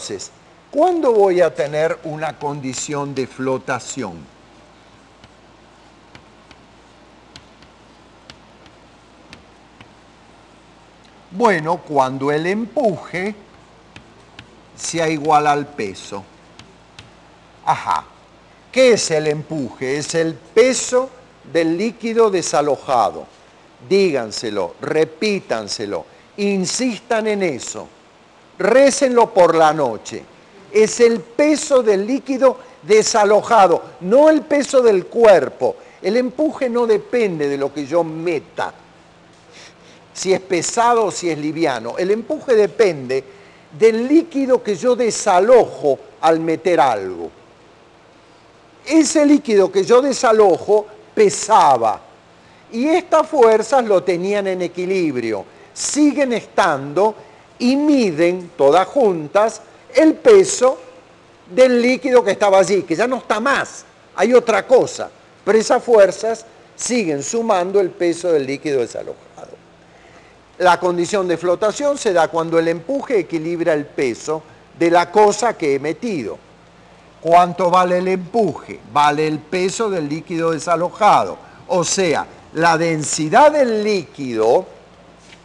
Entonces, ¿cuándo voy a tener una condición de flotación? Bueno, cuando el empuje sea igual al peso. Ajá. ¿Qué es el empuje? Es el peso del líquido desalojado. Díganselo, repítanselo, insistan en eso, récenlo por la noche. Es el peso del líquido desalojado, no el peso del cuerpo. El empuje no depende de lo que yo meta, si es pesado o si es liviano. El empuje depende del líquido que yo desalojo al meter algo. Ese líquido que yo desalojo pesaba y estas fuerzas lo tenían en equilibrio, siguen estando y miden todas juntas el peso del líquido que estaba allí, que ya no está más, hay otra cosa, pero esas fuerzas siguen sumando el peso del líquido desalojado. La condición de flotación se da cuando el empuje equilibra el peso de la cosa que he metido. ¿Cuánto vale el empuje? Vale el peso del líquido desalojado. O sea, la densidad del líquido,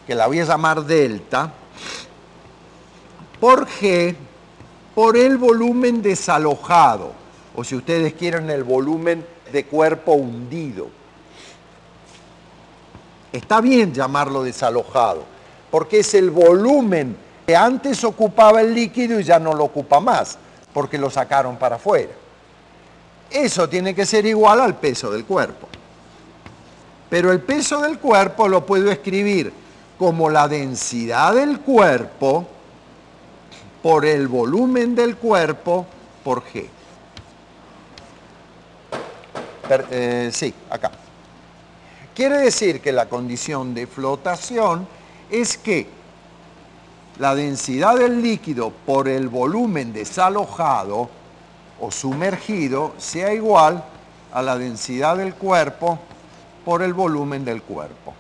que la voy a llamar delta, por G, por el volumen desalojado. O si ustedes quieren, el volumen de cuerpo hundido. Está bien llamarlo desalojado, porque es el volumen que antes ocupaba el líquido y ya no lo ocupa más, porque lo sacaron para afuera. Eso tiene que ser igual al peso del cuerpo. Pero el peso del cuerpo lo puedo escribir como la densidad del cuerpo por el volumen del cuerpo por G. Sí, acá. Quiere decir que la condición de flotación es que la densidad del líquido por el volumen desalojado o sumergido sea igual a la densidad del cuerpo por el volumen del cuerpo.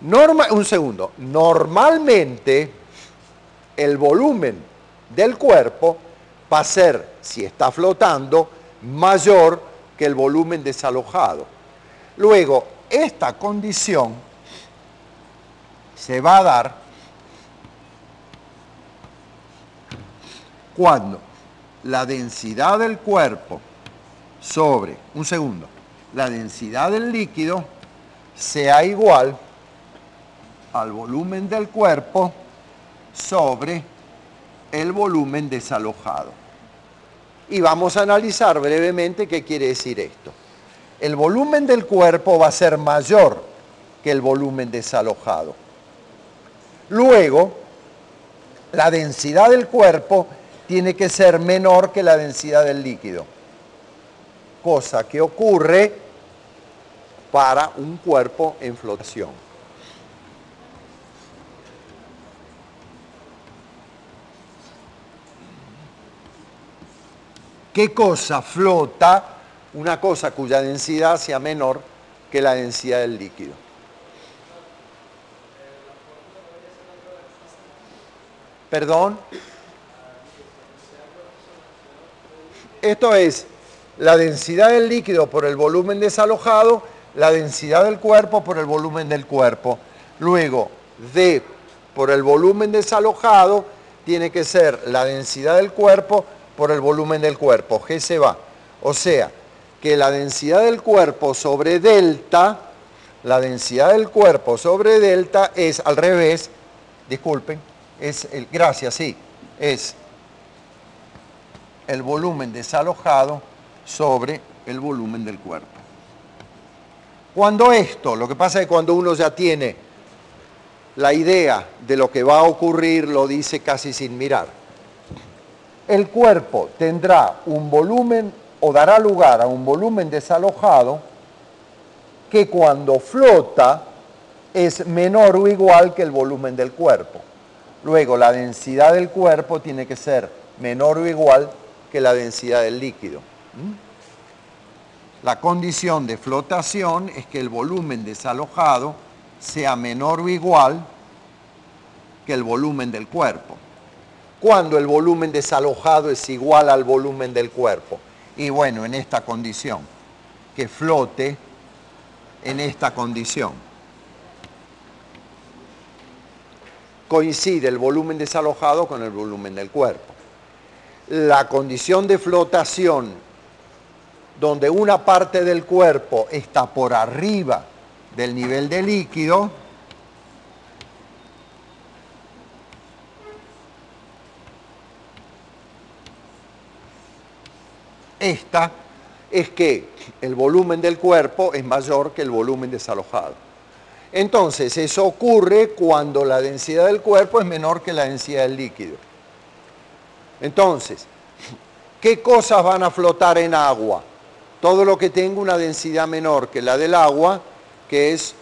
Un segundo. Normalmente el volumen del cuerpo va a ser, si está flotando, mayor que el volumen desalojado. Luego, esta condición se va a dar cuando la densidad del cuerpo sobre, la densidad del líquido sea igual al volumen del cuerpo sobre el volumen desalojado. Y vamos a analizar brevemente qué quiere decir esto. El volumen del cuerpo va a ser mayor que el volumen desalojado. Luego, la densidad del cuerpo tiene que ser menor que la densidad del líquido, cosa que ocurre para un cuerpo en flotación. ¿Qué cosa flota? Una cosa cuya densidad sea menor que la densidad del líquido. ¿Perdón? Esto es la densidad del líquido por el volumen desalojado, la densidad del cuerpo por el volumen del cuerpo. Luego, D por el volumen desalojado tiene que ser la densidad del cuerpo por el volumen del cuerpo. G se va. O sea, que la densidad del cuerpo sobre delta, es al revés, disculpen, es el volumen desalojado sobre el volumen del cuerpo. Lo que pasa es que cuando uno ya tiene la idea de lo que va a ocurrir, lo dice casi sin mirar. El cuerpo tendrá un volumen o dará lugar a un volumen desalojado que cuando flota es menor o igual que el volumen del cuerpo. Luego, la densidad del cuerpo tiene que ser menor o igual que la densidad del líquido. La condición de flotación es que el volumen desalojado sea menor o igual que el volumen del cuerpo. ¿Cuándo el volumen desalojado es igual al volumen del cuerpo? Y bueno, en esta condición, que flote en esta condición. Coincide el volumen desalojado con el volumen del cuerpo. La condición de flotación, donde una parte del cuerpo está por arriba del nivel de líquido, esta es que el volumen del cuerpo es mayor que el volumen desalojado. Entonces, eso ocurre cuando la densidad del cuerpo es menor que la densidad del líquido. Entonces, ¿qué cosas van a flotar en agua? Todo lo que tenga una densidad menor que la del agua, que es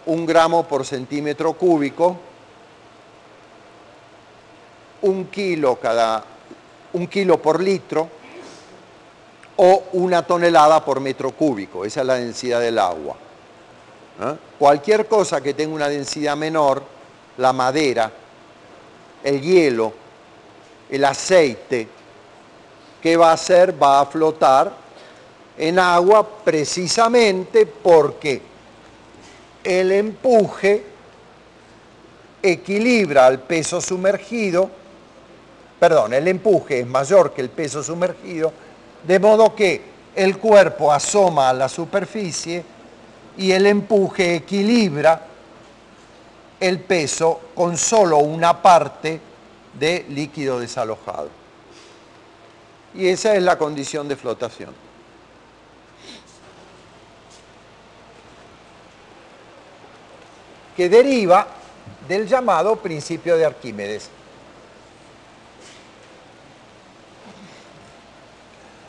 1 gramo por centímetro cúbico, 1 kilo por litro, o 1 tonelada por metro cúbico. Esa es la densidad del agua. Cualquier cosa que tenga una densidad menor, la madera, el hielo, el aceite, ¿qué va a hacer? Va a flotar en agua precisamente porque el empuje equilibra al peso sumergido, perdón, el empuje es mayor que el peso sumergido, de modo que el cuerpo asoma a la superficie y el empuje equilibra el peso con solo una parte de líquido desalojado. Y esa es la condición de flotación. Que deriva del llamado principio de Arquímedes.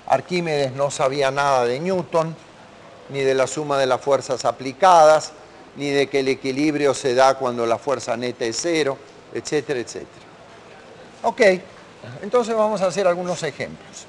Arquímedes no sabía nada de Newton, ni de la suma de las fuerzas aplicadas, ni de que el equilibrio se da cuando la fuerza neta es 0, etcétera, etcétera. Ok, entonces vamos a hacer algunos ejemplos.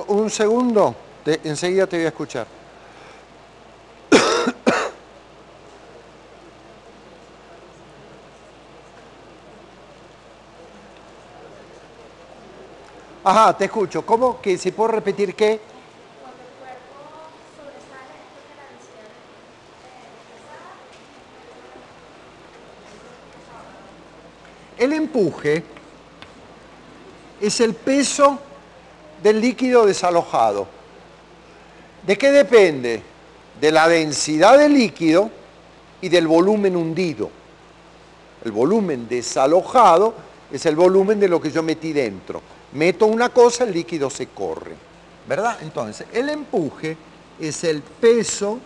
Un segundo, enseguida te voy a escuchar. Ajá, te escucho. ¿Cómo? ¿Que si puedo repetir qué? Cuando el cuerpo sobresale es porque la densidad es pesada. El empuje es el peso del líquido desalojado. ¿De qué depende? De la densidad del líquido y del volumen hundido. El volumen desalojado es el volumen de lo que yo metí dentro. Meto una cosa, el líquido se corre, ¿verdad? Entonces, el empuje es el peso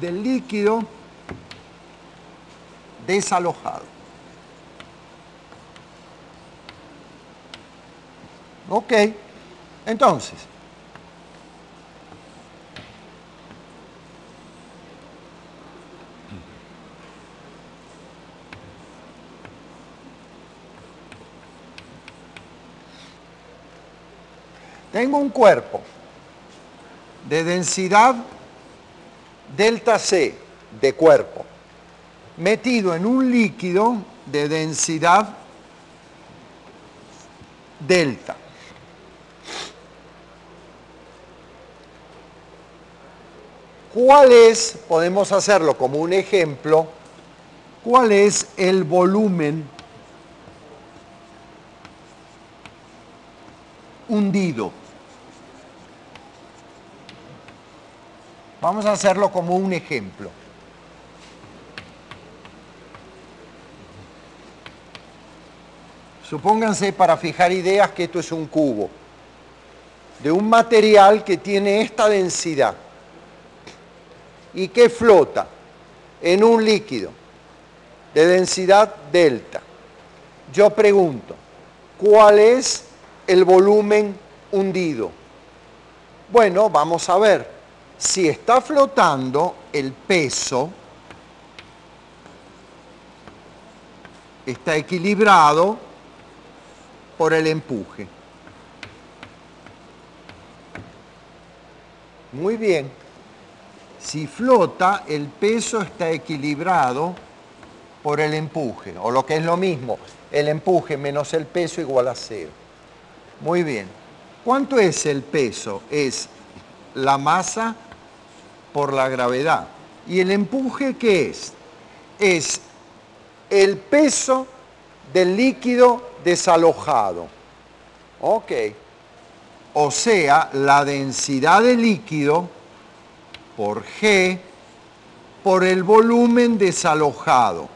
del líquido desalojado. Ok, entonces, tengo un cuerpo de densidad delta C de cuerpo metido en un líquido de densidad delta. ¿Cuál es, podemos hacerlo como un ejemplo, cuál es el volumen hundido? Vamos a hacerlo como un ejemplo. Supónganse, para fijar ideas, que esto es un cubo de un material que tiene esta densidad y que flota en un líquido de densidad delta. Yo pregunto, ¿cuál es el volumen hundido? Bueno, vamos a ver. Si está flotando, el peso está equilibrado por el empuje. Muy bien. Si flota, el peso está equilibrado por el empuje, o lo que es lo mismo, el empuje menos el peso igual a 0. Muy bien. ¿Cuánto es el peso? Es la masa por la gravedad. ¿Y el empuje qué es? Es el peso del líquido desalojado. Ok. O sea, la densidad del líquido por G por el volumen desalojado.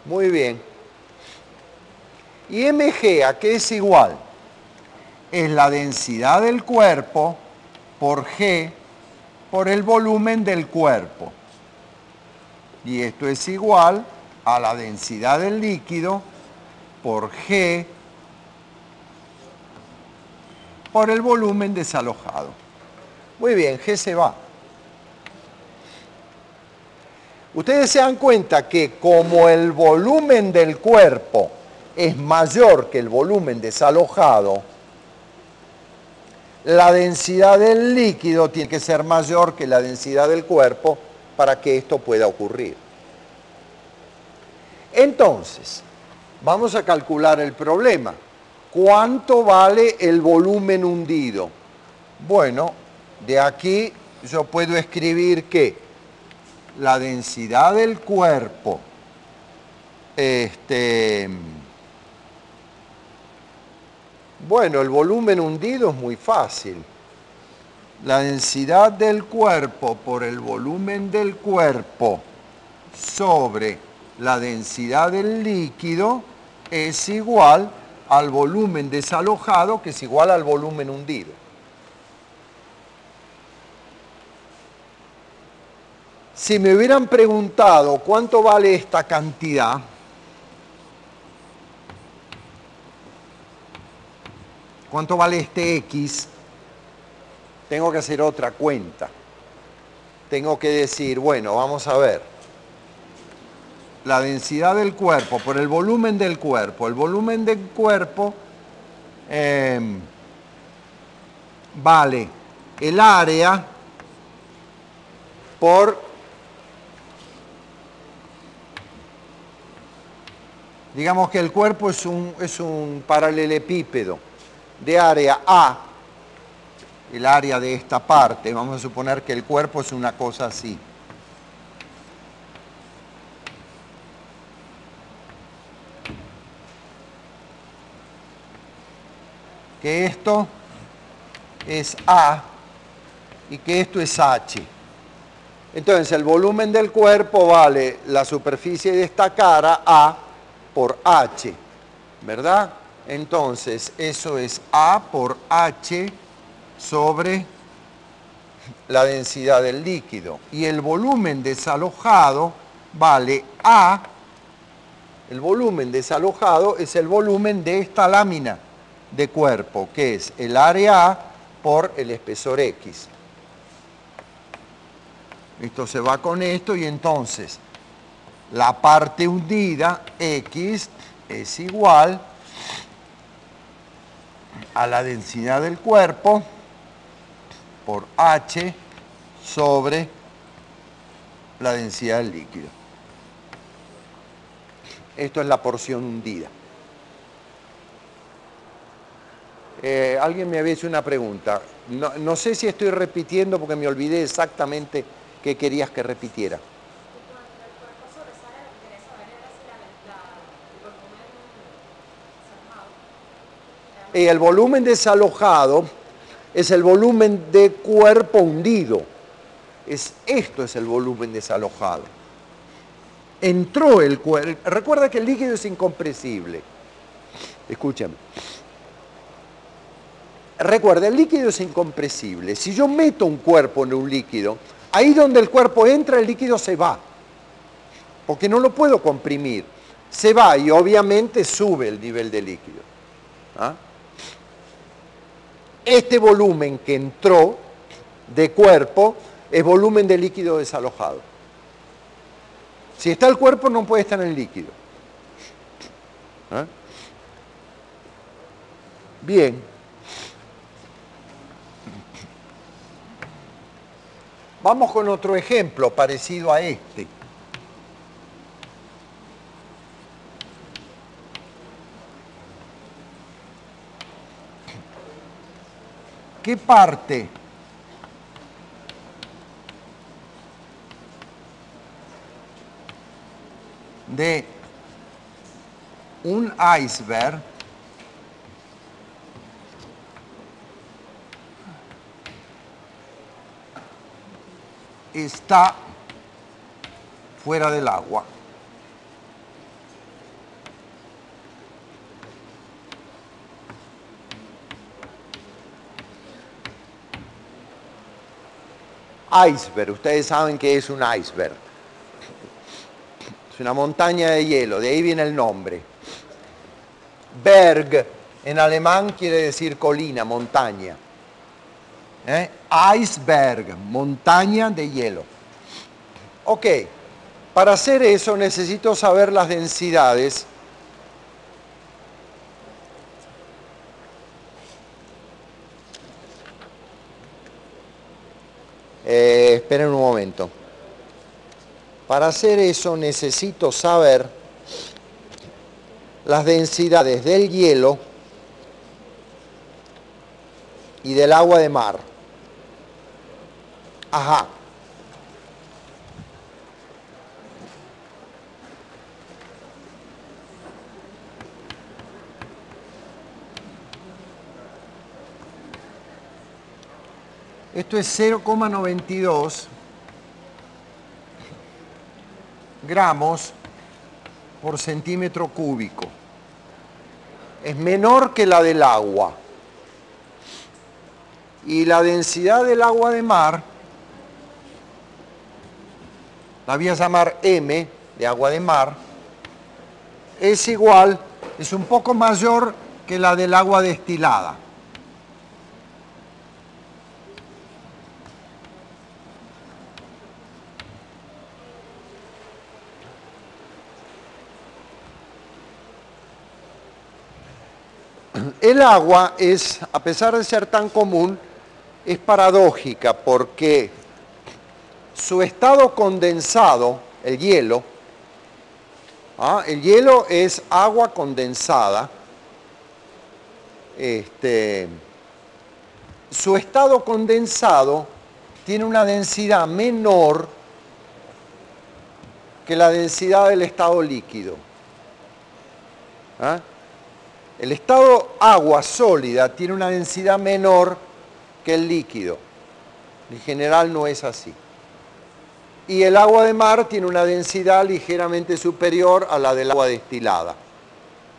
Muy bien. ¿Y mg a qué es igual? Es la densidad del cuerpo por G por el volumen del cuerpo. Y esto es igual a la densidad del líquido por G por el volumen desalojado. Muy bien, G se va. Ustedes se dan cuenta que como el volumen del cuerpo es mayor que el volumen desalojado, la densidad del líquido tiene que ser mayor que la densidad del cuerpo para que esto pueda ocurrir. Entonces, vamos a calcular el problema. ¿Cuánto vale el volumen hundido? Bueno, de aquí yo puedo escribir que la densidad del cuerpo, bueno, el volumen hundido es muy fácil. La densidad del cuerpo por el volumen del cuerpo sobre la densidad del líquido es igual al volumen desalojado, que es igual al volumen hundido. Si me hubieran preguntado cuánto vale esta cantidad, cuánto vale este X, tengo que hacer otra cuenta. Tengo que decir, bueno, vamos a ver. La densidad del cuerpo por el volumen del cuerpo. El volumen del cuerpo vale el área por, digamos que el cuerpo es un paralelepípedo de área A, el área de esta parte. Vamos a suponer que el cuerpo es una cosa así. Que esto es A y que esto es H. Entonces el volumen del cuerpo vale la superficie de esta cara A por H, ¿verdad? Entonces eso es A por H sobre la densidad del líquido. Y el volumen desalojado vale A, el volumen desalojado es el volumen de esta lámina de cuerpo, que es el área A por el espesor X. Esto se va con esto y entonces la parte hundida, X, es igual a la densidad del cuerpo por H sobre la densidad del líquido. Esto es la porción hundida. Alguien me había hecho una pregunta. No sé si estoy repitiendo porque me olvidé exactamente qué querías que repitiera. Cuando el cuerpo sobresale, lo que quería saber era si el volumen desalojado El volumen desalojado es el volumen de cuerpo hundido. Esto es el volumen desalojado. Entró el cuerpo. Recuerda que el líquido es incompresible. Escúchame. Recuerda, el líquido es incompresible. Si yo meto un cuerpo en un líquido, ahí donde el cuerpo entra, el líquido se va. Porque no lo puedo comprimir. Se va y obviamente sube el nivel de líquido. ¿Ah? Este volumen que entró de cuerpo es volumen de líquido desalojado. Si está el cuerpo, no puede estar en el líquido. ¿Ah? Bien. Vamos con otro ejemplo parecido a este. ¿Qué parte de un iceberg está fuera del agua? Iceberg, ustedes saben que es un iceberg. Es una montaña de hielo, de ahí viene el nombre. Berg en alemán quiere decir colina, montaña. Iceberg, montaña de hielo. Ok, para hacer eso necesito saber las densidades esperen un momento. Para hacer eso necesito saber las densidades del hielo y del agua de mar. Ajá. Esto es 0,92 gramos por centímetro cúbico. Es menor que la del agua. Y la densidad del agua de mar, la voy a llamar M, de agua de mar, es igual, es un poco mayor que la del agua destilada. El agua es, a pesar de ser tan común, es paradójica porque su estado condensado, el hielo es agua condensada, su estado condensado tiene una densidad menor que la densidad del estado líquido. El estado agua sólida tiene una densidad menor que el líquido. En general no es así. Y el agua de mar tiene una densidad ligeramente superior a la del agua destilada.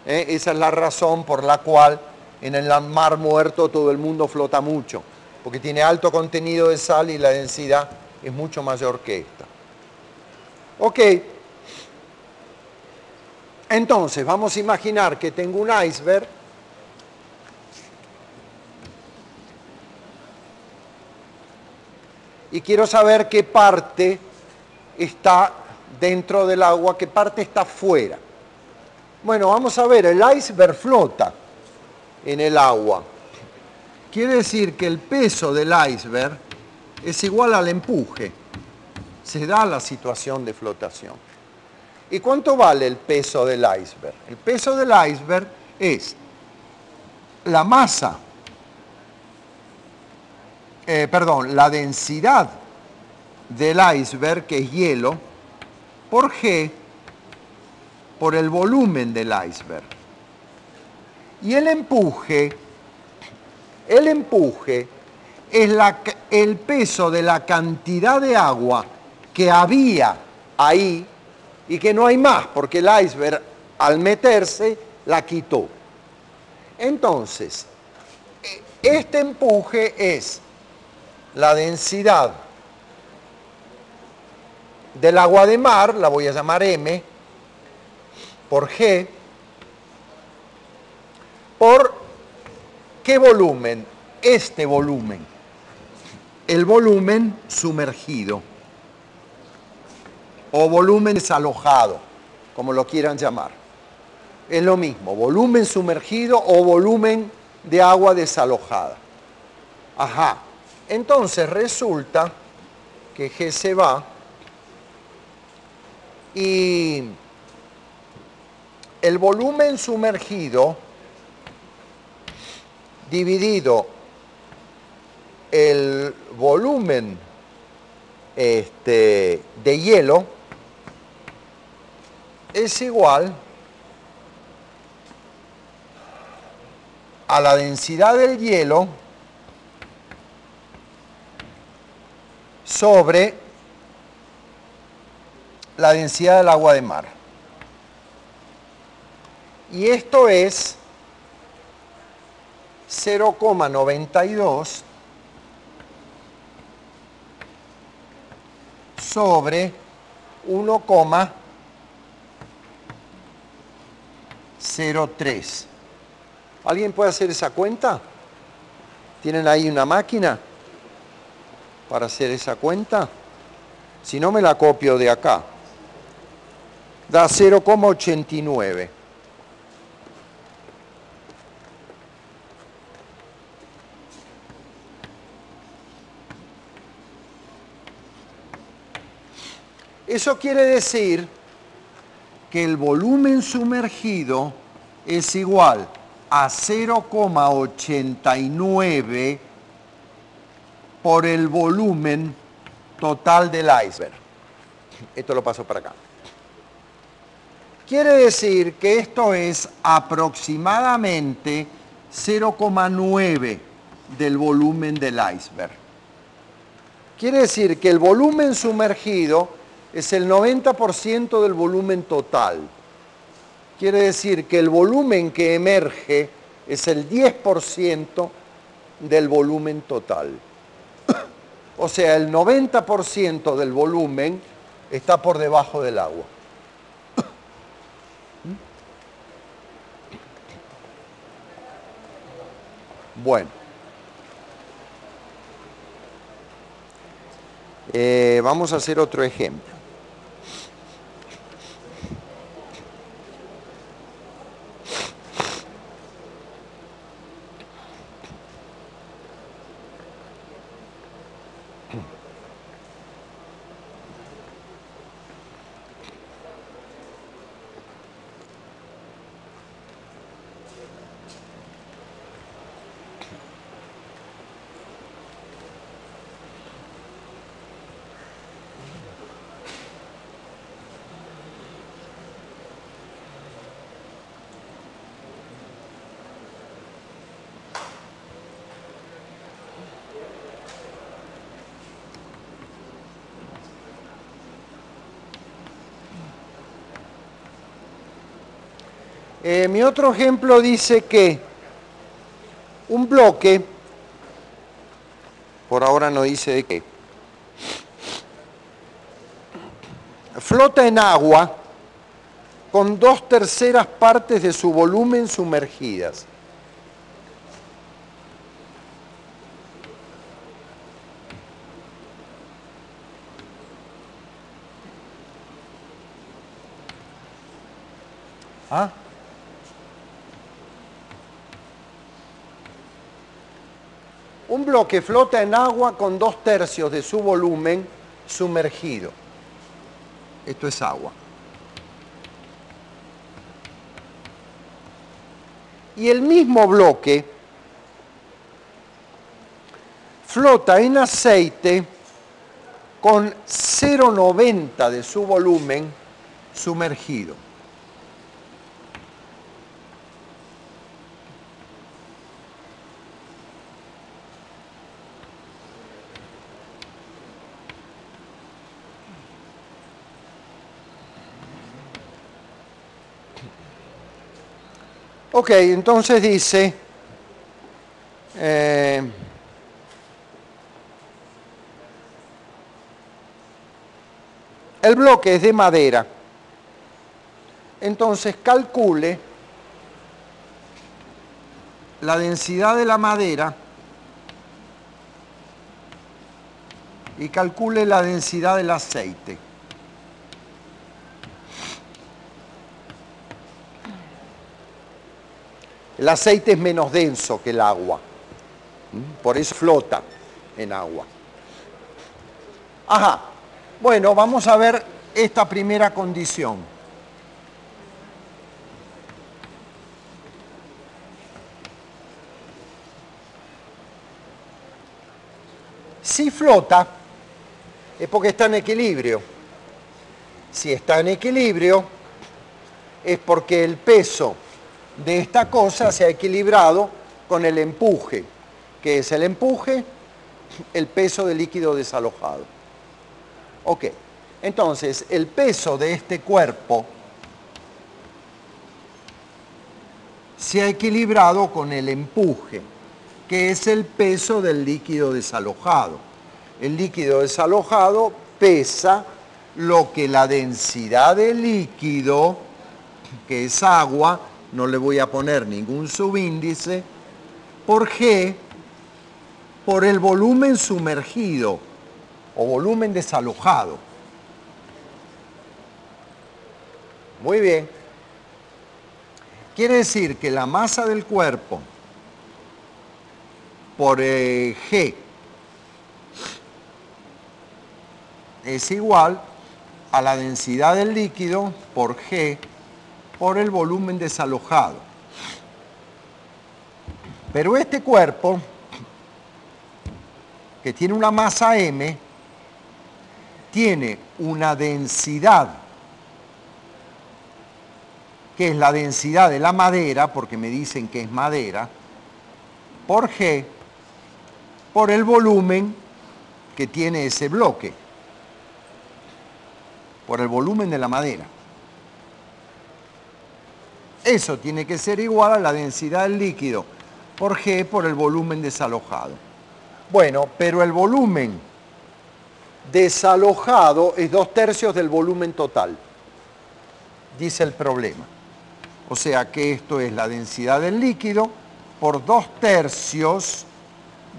Esa es la razón por la cual en el mar muerto todo el mundo flota mucho, porque tiene alto contenido de sal y la densidad es mucho mayor que esta. Ok. Entonces, vamos a imaginar que tengo un iceberg y quiero saber qué parte está dentro del agua, qué parte está fuera. Bueno, vamos a ver, el iceberg flota en el agua. Quiere decir que el peso del iceberg es igual al empuje. Se da la situación de flotación. ¿Y cuánto vale el peso del iceberg? El peso del iceberg es la masa, la densidad del iceberg, que es hielo, por G, por el volumen del iceberg. Y el empuje es el peso de la cantidad de agua que había ahí y que no hay más, porque el iceberg al meterse la quitó. Entonces, este empuje es la densidad del agua de mar, la voy a llamar M, por G, por ¿qué volumen? Este volumen, el volumen sumergido o volumen desalojado, como lo quieran llamar. Es lo mismo, volumen sumergido o volumen de agua desalojada. Ajá, entonces resulta que G se va y el volumen sumergido dividido el volumen de hielo es igual a la densidad del hielo sobre la densidad del agua de mar. Y esto es 0,92 sobre 1,03. ¿Alguien puede hacer esa cuenta? ¿Tienen ahí una máquina para hacer esa cuenta? Si no, me la copio de acá. Da 0,89. Eso quiere decir que el volumen sumergido es igual a 0,89 por el volumen total del iceberg. Esto lo paso para acá. Quiere decir que esto es aproximadamente 0,9 del volumen del iceberg. Quiere decir que el volumen sumergido es el 90% del volumen total. Quiere decir que el volumen que emerge es el 10% del volumen total. O sea, el 90% del volumen está por debajo del agua. Bueno. Vamos a hacer otro ejemplo. Mi otro ejemplo dice que un bloque, por ahora no dice de qué, flota en agua con 2/3 partes de su volumen sumergidas. ¿Ah? Un bloque flota en agua con 2/3 de su volumen sumergido. Esto es agua. Y el mismo bloque flota en aceite con 0,90 de su volumen sumergido. Ok, entonces dice, el bloque es de madera, entonces calcule la densidad de la madera y calcule la densidad del aceite. El aceite es menos denso que el agua, por eso flota en agua. Ajá, bueno, vamos a ver esta primera condición. Si flota, es porque está en equilibrio. Si está en equilibrio, es porque el peso de esta cosa se ha equilibrado con el empuje. ¿Qué es el empuje? El peso del líquido desalojado. Ok, entonces el peso de este cuerpo se ha equilibrado con el empuje, que es el peso del líquido desalojado. El líquido desalojado pesa lo que la densidad del líquido, que es agua, no le voy a poner ningún subíndice, por G, por el volumen sumergido o volumen desalojado. Muy bien. Quiere decir que la masa del cuerpo por G es igual a la densidad del líquido por G por el volumen desalojado. Pero este cuerpo, que tiene una masa M, tiene una densidad, que es la densidad de la madera, porque me dicen que es madera, por G, por el volumen que tiene ese bloque, por el volumen de la madera. Eso tiene que ser igual a la densidad del líquido por G por el volumen desalojado. Bueno, pero el volumen desalojado es 2/3 del volumen total, dice el problema. O sea que esto es la densidad del líquido por 2/3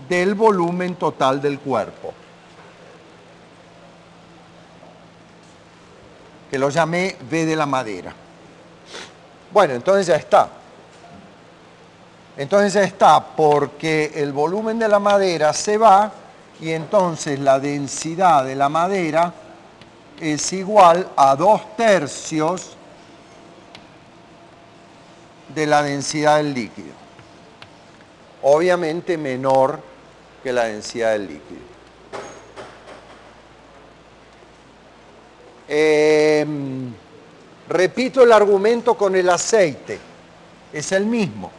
del volumen total del cuerpo, que lo llamé V de la madera. Bueno, entonces ya está. Entonces ya está, porque el volumen de la madera se va y entonces la densidad de la madera es igual a 2/3 de la densidad del líquido. Obviamente menor que la densidad del líquido. Repito el argumento con el aceite, es el mismo.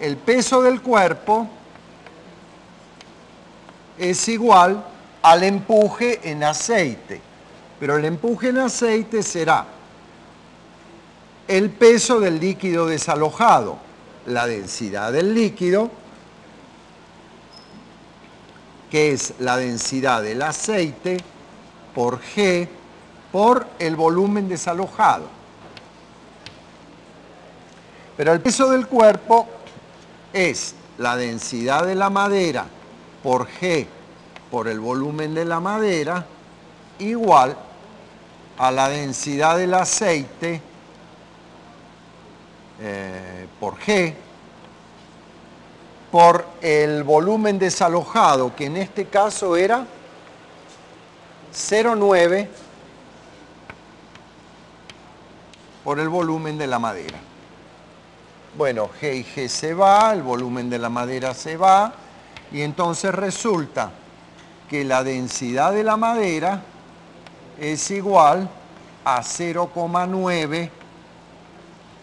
El peso del cuerpo es igual al empuje en aceite, pero el empuje en aceite será el peso del líquido desalojado, la densidad del líquido, que es la densidad del aceite, por G, por el volumen desalojado. Pero el peso del cuerpo es la densidad de la madera por G por el volumen de la madera igual a la densidad del aceite por G por el volumen desalojado, que en este caso era 0,9 por el volumen de la madera. Bueno, G y G se va, el volumen de la madera se va, y entonces resulta que la densidad de la madera es igual a 0,9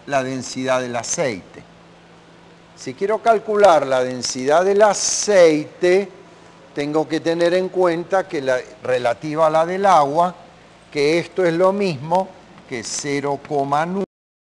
la densidad del aceite. Si quiero calcular la densidad del aceite, tengo que tener en cuenta que relativa a la del agua, que esto es lo mismo que 0,9